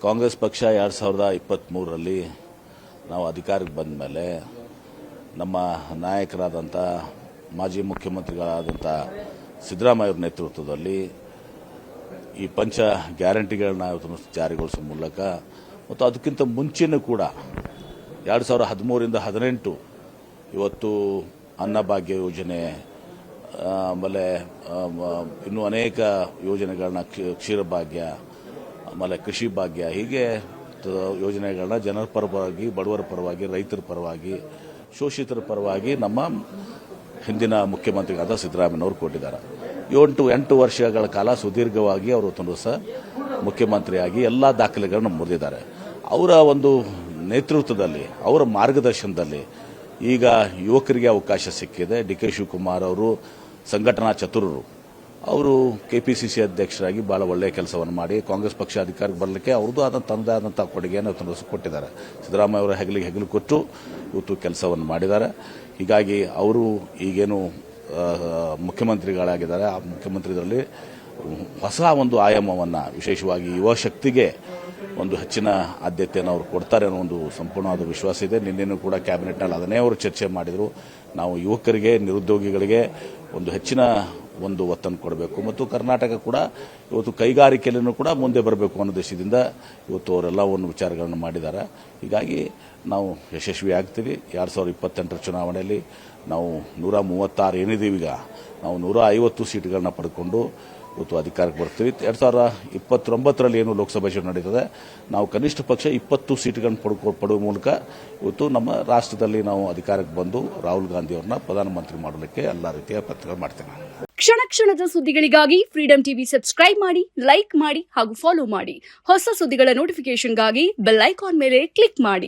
ಕಾಂಗ್ರೆಸ್ ಪಕ್ಷ 2023ರಲ್ಲಿ ನಾವು ಅಧಿಕಾರಕ್ಕೆ ಬಂದ ಮೇಲೆ ನಮ್ಮ ನಾಯಕರಾದಂಥ ಮಾಜಿ ಮುಖ್ಯಮಂತ್ರಿಗಳಾದಂಥ ಸಿದ್ದರಾಮಯ್ಯ ಅವರ ನೇತೃತ್ವದಲ್ಲಿ ಈ ಪಂಚ ಗ್ಯಾರಂಟಿಗಳನ್ನ ಇವತ್ತು ಜಾರಿಗೊಳಿಸುವ ಮೂಲಕ ಮತ್ತು ಅದಕ್ಕಿಂತ ಮುಂಚೆನೂ ಕೂಡ 2013ರಿಂದ 18 ಇವತ್ತು ಅನ್ನಭಾಗ್ಯ ಯೋಜನೆ, ಆಮೇಲೆ ಇನ್ನೂ ಅನೇಕ ಯೋಜನೆಗಳನ್ನ, ಕ್ಷೀರಭಾಗ್ಯ, ಆಮೇಲೆ ಕೃಷಿ ಭಾಗ್ಯ, ಹೀಗೆ ಯೋಜನೆಗಳನ್ನ ಜನರ ಪರವಾಗಿ, ಬಡವರ ಪರವಾಗಿ, ರೈತರ ಪರವಾಗಿ, ಶೋಷಿತರ ಪರವಾಗಿ ನಮ್ಮ ಹಿಂದಿನ ಮುಖ್ಯಮಂತ್ರಿಗಳಾದ ಸಿದ್ದರಾಮಯ್ಯನವರು ಕೊಟ್ಟಿದ್ದಾರೆ. 8 ವರ್ಷಗಳ ಕಾಲ ಸುದೀರ್ಘವಾಗಿ ಅವರು ಮುಖ್ಯಮಂತ್ರಿಯಾಗಿ ಎಲ್ಲ ದಾಖಲೆಗಳನ್ನು ಮುರಿದಿದ್ದಾರೆ. ಅವರ ಒಂದು ನೇತೃತ್ವದಲ್ಲಿ, ಅವರ ಮಾರ್ಗದರ್ಶನದಲ್ಲಿ ಈಗ ಯುವಕರಿಗೆ ಅವಕಾಶ ಸಿಕ್ಕಿದೆ. ಡಿ.ಕೆ. ಶಿವಕುಮಾರ್ ಅವರು ಸಂಘಟನಾ ಚತುರರು. ಅವರು ಕೆಪಿಸಿಸಿ ಅಧ್ಯಕ್ಷರಾಗಿ ಬಹಳ ಒಳ್ಳೆಯ ಕೆಲಸವನ್ನು ಮಾಡಿ ಕಾಂಗ್ರೆಸ್ ಪಕ್ಷ ಅಧಿಕಾರಕ್ಕೆ ಬರಲಿಕ್ಕೆ ಅವ್ರದ್ದು ತನ್ನದೇ ಆದಂಥ ಕೊಡುಗೆಯನ್ನು ಕೊಟ್ಟಿದ್ದಾರೆ. ಸಿದ್ದರಾಮಯ್ಯ ಅವರ ಹೆಗಲಿಗೆ ಹೆಗಲು ಕೊಟ್ಟು ಇವತ್ತು ಕೆಲಸವನ್ನು ಮಾಡಿದ್ದಾರೆ. ಹೀಗಾಗಿ ಅವರು ಈಗೇನು ಮುಖ್ಯಮಂತ್ರಿಗಳಾಗಿದ್ದಾರೆ, ಆ ಮುಖ್ಯಮಂತ್ರಿಗಳಲ್ಲಿ ಹೊಸ ಒಂದು ಆಯಾಮವನ್ನು, ವಿಶೇಷವಾಗಿ ಯುವ ಶಕ್ತಿಗೆ ಒಂದು ಹೆಚ್ಚಿನ ಆದ್ಯತೆಯನ್ನು ಅವರು ಕೊಡ್ತಾರೆ ಅನ್ನೋ ಒಂದು ಸಂಪೂರ್ಣವಾದ ವಿಶ್ವಾಸ ಇದೆ. ನಿನ್ನೆನೂ ಕೂಡ ಕ್ಯಾಬಿನೆಟ್ನಲ್ಲಿ ಅದನ್ನೇ ಅವರು ಚರ್ಚೆ ಮಾಡಿದರು. ನಾವು ಯುವಕರಿಗೆ, ನಿರುದ್ಯೋಗಿಗಳಿಗೆ ಒಂದು ಹೆಚ್ಚಿನ ಒಂದು ಒತ್ತನ್ನು ಕೊಡಬೇಕು ಮತ್ತು ಕರ್ನಾಟಕ ಕೂಡ ಇವತ್ತು ಕೈಗಾರಿಕೆಯಲ್ಲೂ ಕೂಡ ಮುಂದೆ ಬರಬೇಕು ಅನ್ನೋ ದೇಶದಿಂದ ಇವತ್ತು ಅವರೆಲ್ಲ ಒಂದು ವಿಚಾರಗಳನ್ನು ಮಾಡಿದ್ದಾರೆ. ಹೀಗಾಗಿ ನಾವು ಯಶಸ್ವಿ ಆಗ್ತೀವಿ. 2028ರ ಚುನಾವಣೆಯಲ್ಲಿ ನಾವು 136 ಏನಿದ್ದೀವಿ, ಈಗ ನಾವು 150 ಸೀಟ್ಗಳನ್ನ ಪಡೆದುಕೊಂಡು ಇವತ್ತು ಅಧಿಕಾರಕ್ಕೆ ಬರ್ತೀವಿ. 2029ರಲ್ಲಿ ಏನು ಲೋಕಸಭೆ ಚುನಾವಣೆ ನಡೀತದೆ, ನಾವು ಕನಿಷ್ಠ ಪಕ್ಷ 20 ಸೀಟ್ಗಳನ್ನು ಪಡುವ ಮೂಲಕ ಇವತ್ತು ನಮ್ಮ ರಾಷ್ಟ್ರದಲ್ಲಿ ನಾವು ಅಧಿಕಾರಕ್ಕೆ ಬಂದು ರಾಹುಲ್ ಗಾಂಧಿ ಅವರನ್ನ ಪ್ರಧಾನಮಂತ್ರಿ ಮಾಡಲಿಕ್ಕೆ ಎಲ್ಲ ರೀತಿಯ ಪ್ರಯತ್ನ ಮಾಡ್ತೇವೆ. ಕ್ಷಣ ಕ್ಷಣದ ಸುದ್ದಿಗಳಿಗಾಗಿ ಫ್ರೀಡಂ ಟಿವಿ ಸಬ್ಸ್ಕ್ರೈಬ್ ಮಾಡಿ, ಲೈಕ್ ಮಾಡಿ ಹಾಗೂ ಫಾಲೋ ಮಾಡಿ. ಹೊಸ ಸುದ್ದಿಗಳ ನೋಟಿಫಿಕೇಶನ್ಗಾಗಿ ಬೆಲ್ ಐಕಾನ್ ಮೇಲೆ ಕ್ಲಿಕ್ ಮಾಡಿ.